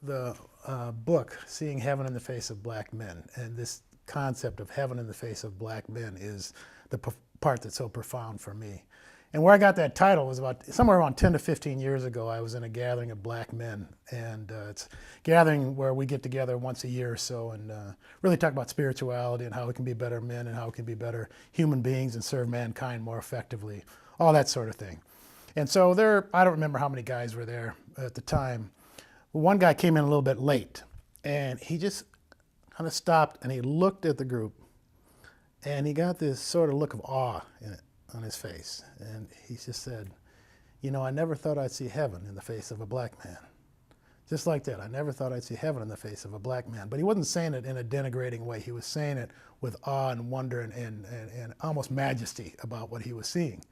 book, Seeing Heaven in the Face of Black Men. And this concept of heaven in the face of black men is the part that's so profound for me. And where I got that title was about somewhere around 10 to 15 years ago. I was in a gathering of black men, and it's a gathering where we get together once a year or so and really talk about spirituality and how we can be better men and how we can be better human beings and serve mankind more effectively, all that sort of thing. And so I don't remember how many guys were there at the time. One guy came in a little bit late, and he just kind of stopped and he looked at the group, and he got this sort of look of awe on his face. And he just said, you know, I never thought I'd see heaven in the face of a black man. Just like that, I never thought I'd see heaven in the face of a black man. But he wasn't saying it in a denigrating way. He was saying it with awe and wonder and almost majesty about what he was seeing.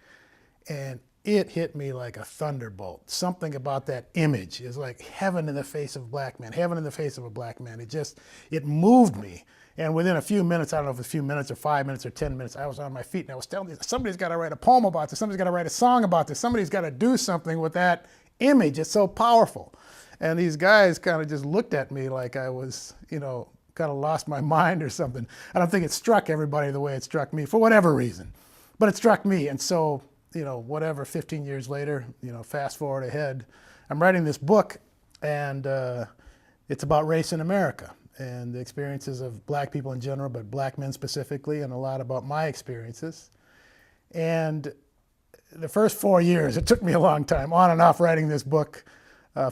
And it hit me like a thunderbolt. Something about that image is like heaven in the face of black men, heaven in the face of a black man. It moved me. And within a few minutes, I don't know if it was a few minutes or 5 minutes or 10 minutes, I was on my feet and I was telling you, somebody's got to write a poem about this, somebody's got to write a song about this, somebody's got to do something with that image. It's so powerful. And these guys kind of just looked at me like I was, you know, kind of lost my mind or something. I don't think it struck everybody the way it struck me for whatever reason, but it struck me. And so, you know, whatever, 15 years later, you know, fast forward ahead, I'm writing this book, and it's about race in America and the experiences of black people in general, but black men specifically, and a lot about my experiences. And the first 4 years, it took me a long time, on and off writing this book,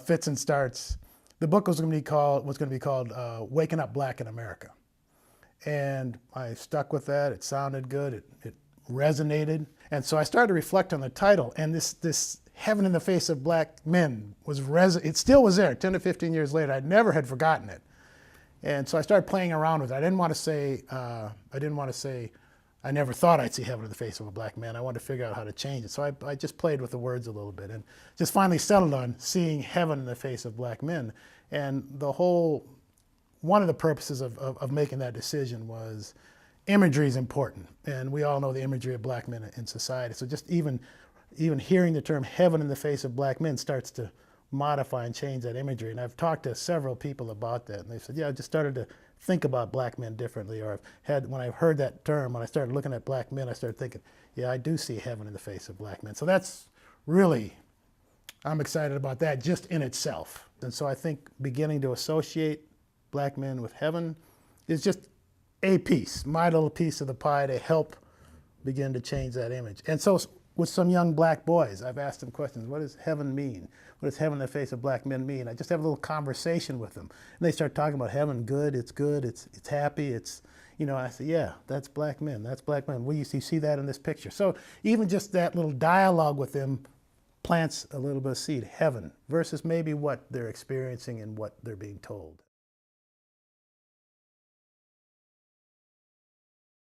fits and starts. The book was going to be called Waking Up Black in America. And I stuck with that. It sounded good. It resonated. And so I started to reflect on the title, and this heaven in the face of black men it still was there 10 to 15 years later. I never had forgotten it. And so I started playing around with it. I didn't want to say I never thought I'd see heaven in the face of a black man. I wanted to figure out how to change it. So I just played with the words a little bit and just finally settled on seeing heaven in the face of black men. And one of the purposes of making that decision was imagery is important. And we all know the imagery of black men in society. So just even hearing the term heaven in the face of black men starts to modify and change that imagery. And I've talked to several people about that, and they said, yeah, I just started to think about black men differently. Or when I've heard that term, when I started looking at black men, I started thinking, yeah, I do see heaven in the face of black men. So that's really, I'm excited about that just in itself. And so I think beginning to associate black men with heaven is just a piece, my little piece of the pie to help begin to change that image. And so with some young black boys, I've asked them questions. What does heaven mean? What does heaven in the face of black men mean? I just have a little conversation with them. And they start talking about heaven, good, it's happy, it's, you know, I say, yeah, that's black men, that's black men. You see that in this picture. So even just that little dialogue with them plants a little bit of seed, heaven, versus maybe what they're experiencing and what they're being told.